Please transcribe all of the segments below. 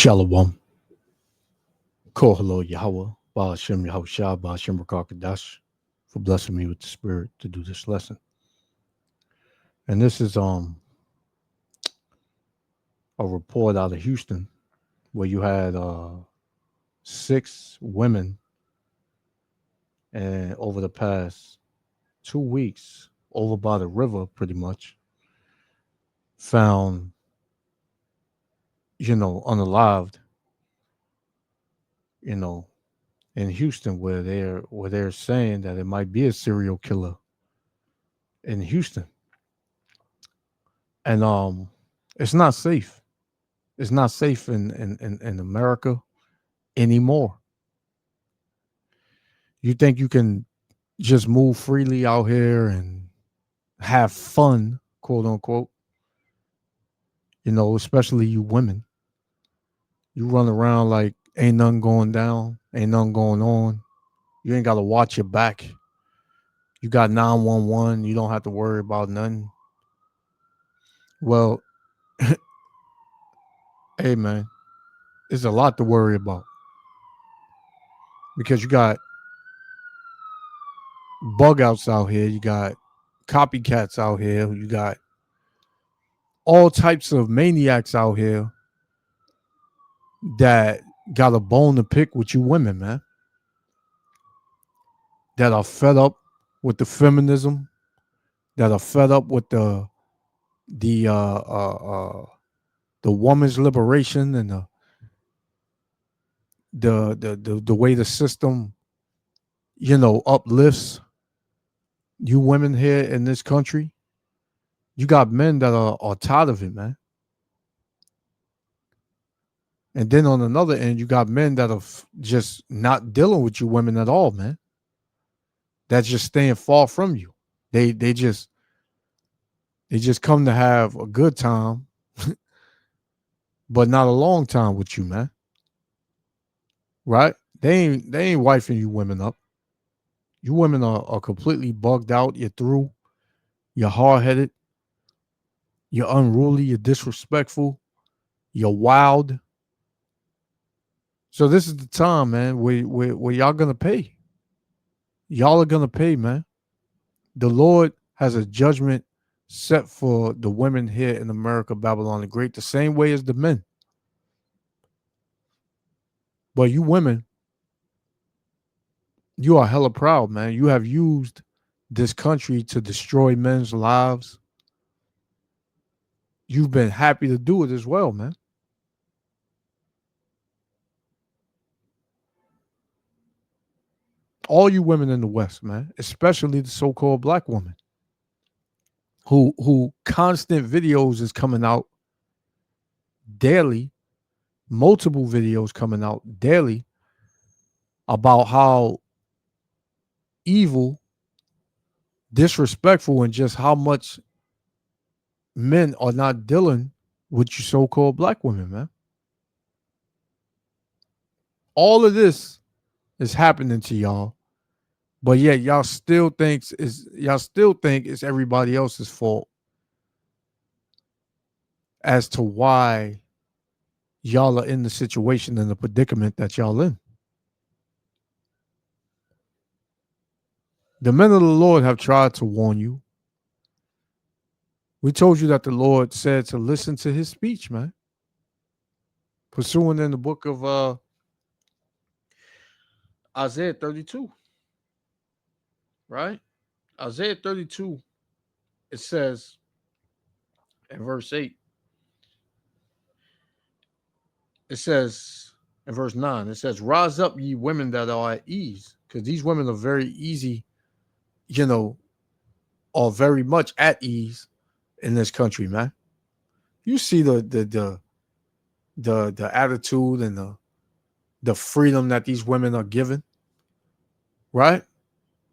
Shalom. Kohalo Yahweh. Ba'ashem Yahushua. Ba'ashem Rakakadash. For blessing me with the spirit to do this lesson. And this is a report out of Houston where you had 6 women and over the past 2 weeks over by the river pretty much found unalived, in Houston where they're saying that it might be a serial killer in Houston. And it's not safe. It's not safe in America anymore. You think you can just move freely out here and have fun, quote unquote, especially you women. You run around like ain't nothing going down, ain't nothing going on. You ain't got to watch your back. You got 911. You don't have to worry about nothing. Well, hey, man, it's a lot to worry about because you got bug outs out here. You got copycats out here. You got all types of maniacs out here that got a bone to pick with you women, man. That are fed up with the feminism, that are fed up with the woman's liberation and the way the system, uplifts you women here in this country. You got men that are tired of it, man. And then on another end, you got men that are just not dealing with you women at all, man. That's just staying far from you. They just come to have a good time, but not a long time with you, man. Right? They ain't wifing you women up. You women are completely bugged out. You're through. You're hard-headed. You're unruly. You're disrespectful. You're wild. So this is the time, man, where y'all gonna pay. Y'all are gonna pay, man. The Lord has a judgment set for the women here in America, Babylon the Great, the same way as the men. But you women, you are hella proud, man. You have used this country to destroy men's lives. You've been happy to do it as well, man. All you women in the West, man, especially the so-called black woman, who constant videos is coming out daily, multiple videos coming out daily about how evil, disrespectful, and just how much men are not dealing with you so-called black women, man. All of this is happening to y'all, but yet y'all still think it's everybody else's fault as to why y'all are in the situation and the predicament that y'all in. The men of the Lord have tried to warn you. We told you that the Lord said to listen to his speech, man. Pursuing in the book of Isaiah 32, right? Isaiah 32, it says in verse 8, it says in verse 9, it says, rise up, ye women that are at ease, because these women are very easy, are very much at ease in this country, man. You see the attitude and the freedom that these women are given, right?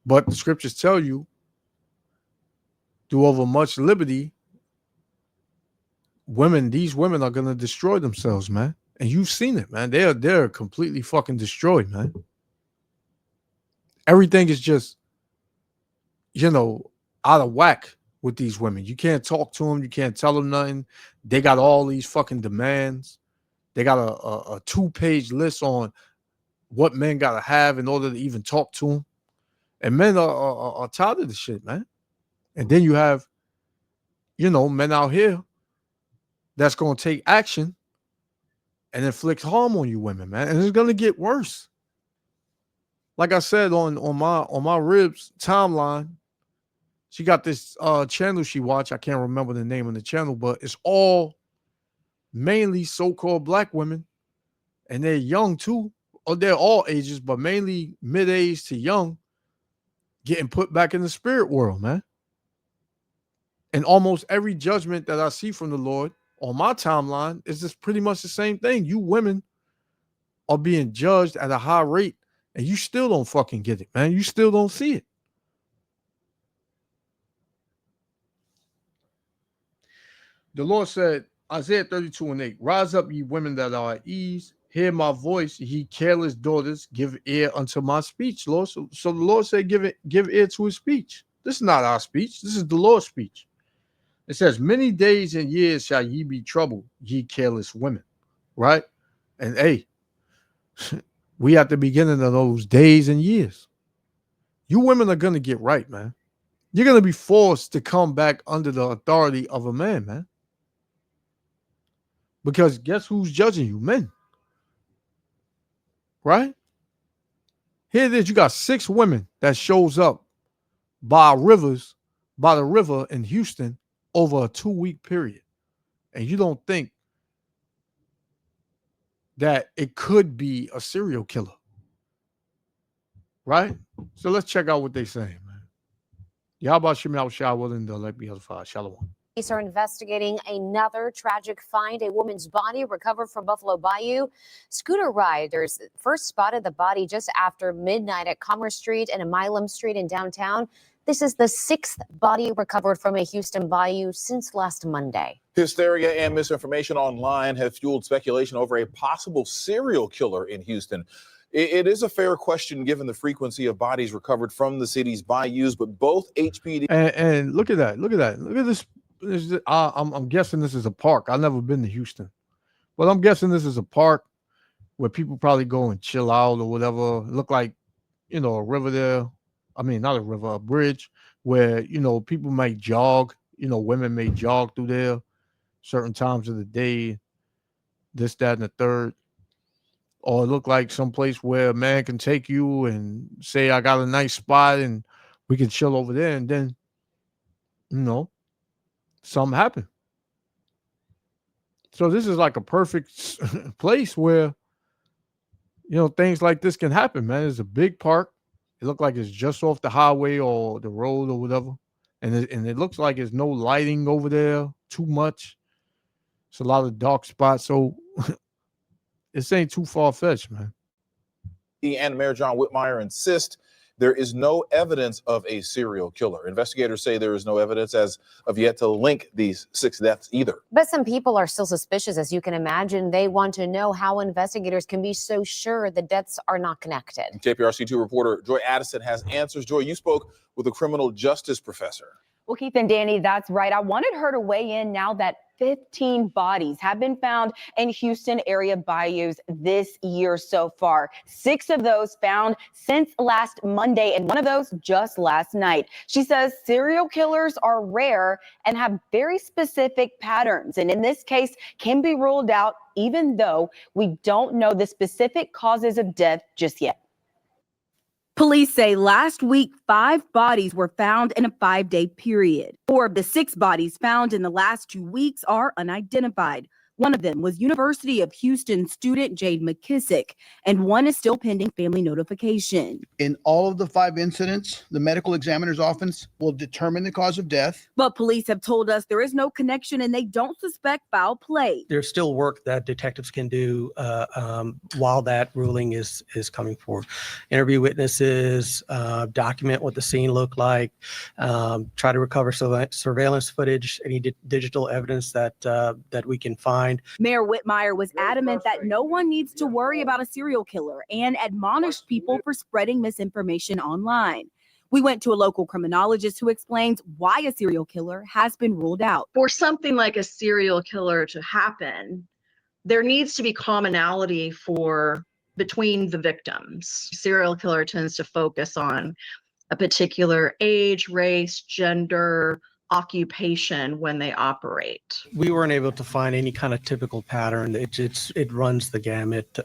But the scriptures tell you, through over much liberty, these women are gonna destroy themselves, man. And you've seen it, man. They're completely fucking destroyed, man. Everything is just, out of whack with these women. You can't talk to them. You can't tell them nothing. They got all these fucking demands. They got a 2-page list on what men got to have in order to even talk to them. And men are tired of the shit, man. And then you have, men out here that's going to take action and inflict harm on you women, man. And it's going to get worse. Like I said on my Ribs timeline, she got this channel she watch. I can't remember the name of the channel, but it's all mainly so-called black women, and they're young too. Or they're all ages, but mainly mid-age to young, getting put back in the spirit world, man. And almost every judgment that I see from the Lord on my timeline is just pretty much the same thing. You women are being judged at a high rate, and you still don't fucking get it, man. You still don't see it. The Lord said, Isaiah 32:8, rise up, ye women that are at ease. Hear my voice, ye careless daughters. Give ear unto my speech, Lord. So the Lord said, give ear to his speech. This is not our speech. This is the Lord's speech. It says, many days and years shall ye be troubled, ye careless women. Right? And hey, we at the beginning of those days and years. You women are going to get right, man. You're going to be forced to come back under the authority of a man, man. Because guess who's judging you? Men. Right? Here it is. You got 6 women that shows up by the river in Houston over a 2-week period. And you don't think that it could be a serial killer. Right? So let's check out what they're saying, man. Yahba Shemi Al-Shah willing to let me other Shalom. Police are investigating another tragic find. A woman's body recovered from Buffalo Bayou. Scooter riders first spotted the body just after midnight at Commerce Street and Milam Street in downtown. This is the 6th body recovered from a Houston bayou since last Monday. Hysteria and misinformation online have fueled speculation over a possible serial killer in Houston. It is a fair question given the frequency of bodies recovered from the city's bayous, but both HPD and look at that. Look at this. I'm guessing this is a park. I've never been to Houston, but I'm guessing this is a park where people probably go and chill out or whatever. Look like, a river there. I mean, not a river, a bridge where, people may jog, women may jog through there certain times of the day, this, that, and the third. Or it look like someplace where a man can take you and say, I got a nice spot and we can chill over there. And then, something happened. So this is like a perfect place where, things like this can happen, man. It's a big park. It looked like it's just off the highway or the road or whatever. And it looks like there's no lighting over there too much. It's a lot of dark spots. So this ain't too far-fetched, man. He and Mayor John Whitmire insist there is no evidence of a serial killer. Investigators say there is no evidence as of yet to link these 6 deaths either. But some people are still suspicious, as you can imagine. They want to know how investigators can be so sure the deaths are not connected. KPRC2 reporter Joy Addison has answers. Joy, you spoke with a criminal justice professor. Well, Keith and Danny, that's right. I wanted her to weigh in now that 15 bodies have been found in Houston area bayous this year so far. 6 of those found since last Monday, and one of those just last night. She says serial killers are rare and have very specific patterns, and in this case can be ruled out even though we don't know the specific causes of death just yet. Police say last week, 5 bodies were found in a 5-day period. 4 of the 6 bodies found in the last 2 weeks are unidentified. One of them was University of Houston student Jade McKissick, and one is still pending family notification. In all of the 5 incidents, the medical examiner's office will determine the cause of death. But police have told us there is no connection and they don't suspect foul play. There's still work that detectives can do while that ruling is coming forward. Interview witnesses, document what the scene looked like, try to recover surveillance footage, any digital evidence that we can find. Mayor Whitmire was adamant that no one needs to worry about a serial killer and admonished people for spreading misinformation online. We went to a local criminologist who explains why a serial killer has been ruled out. For something like a serial killer to happen, there needs to be commonality between the victims. Serial killer tends to focus on a particular age, race, gender, occupation when they operate. We weren't able to find any kind of typical pattern. It runs the gamut,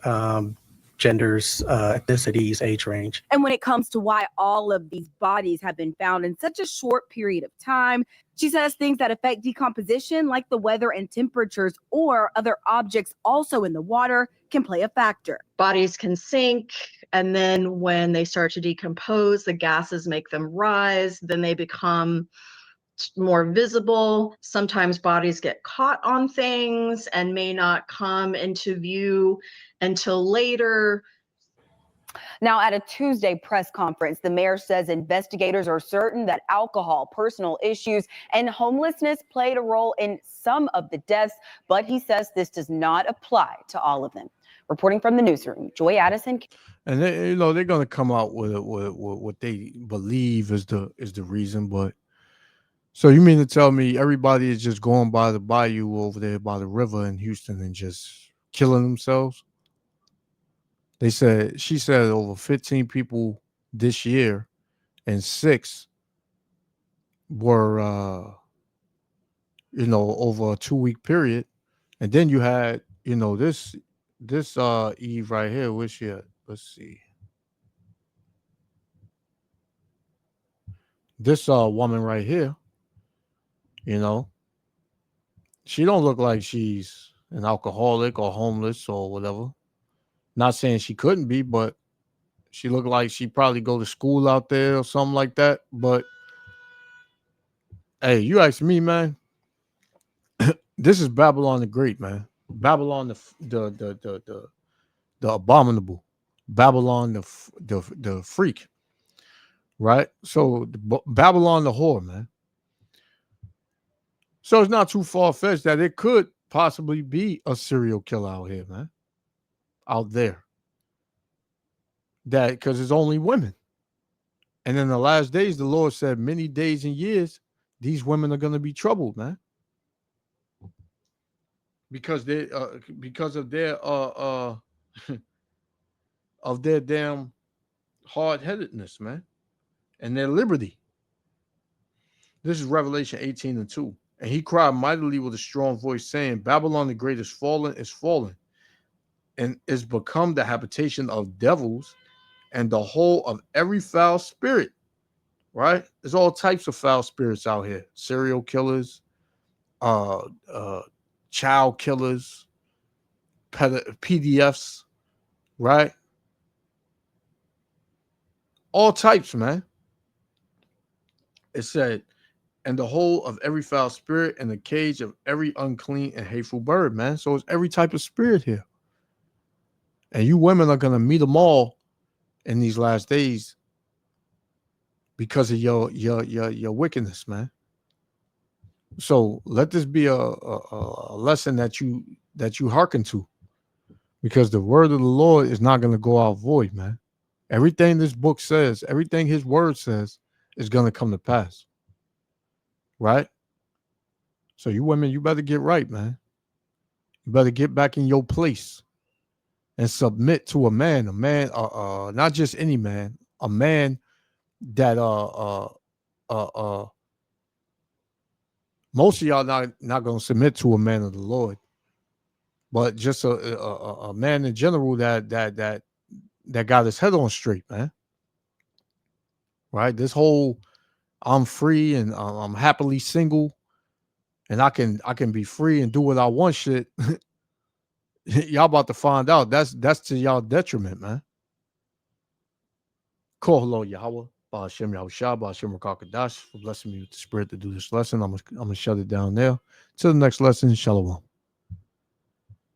genders, ethnicities, age range. And when it comes to why all of these bodies have been found in such a short period of time, she says things that affect decomposition, like the weather and temperatures or other objects also in the water, can play a factor. Bodies can sink, and then when they start to decompose, the gases make them rise, then they become more visible. Sometimes bodies get caught on things and may not come into view until later. Now, at a Tuesday press conference, the mayor says investigators are certain that alcohol, personal issues, and homelessness played a role in some of the deaths, but he says this does not apply to all of them. Reporting from the newsroom, Joy Addison. And they, they're going to come out with what they believe is the reason. But so you mean to tell me everybody is just going by the bayou over there by the river in Houston and just killing themselves? She said over 15 people this year, and 6 were, over a 2-week period. And then you had, this Eve right here. Where's she at? Let's see. This woman right here, she don't look like she's an alcoholic or homeless or whatever. Not saying she couldn't be, but she looked like she probably go to school out there or something like that. But hey, you ask me, man. This is Babylon the Great, man. Babylon the abominable, Babylon the freak, right? So Babylon the whore, man. So it's not too far-fetched that it could possibly be a serial killer out here, man. Out there. That because it's only women. And in the last days, the Lord said many days and years, these women are going to be troubled, man. Because they because of their of their damn hard-headedness, man. And their liberty. This is Revelation 18:2. And he cried mightily with a strong voice, saying, Babylon the Great is fallen, and is become the habitation of devils and the whole of every foul spirit. Right? There's all types of foul spirits out here. Serial killers, child killers, PDFs, right? All types, man. It said, and the whole of every foul spirit and the cage of every unclean and hateful bird, man. So it's every type of spirit here. And you women are going to meet them all in these last days because of your wickedness, man. So let this be a lesson that you hearken to, because the word of the Lord is not going to go out void, man. Everything this book says, everything his word says is going to come to pass. Right? So you women, you better get right, man. You better get back in your place and submit to a man, not just any man, a man that most of y'all not gonna submit to a man of the Lord, but just a man in general that got his head on straight, man. Right? This whole I'm free and I'm happily single, and I can be free and do what I want shit. Y'all about to find out that's to y'all detriment, man. Call hello Yahweh, Ba'ashem Yahushua, Ba'ashem Rakakadash, for blessing me with the spirit to do this lesson. I'm gonna shut it down there. Till the next lesson, Shalom.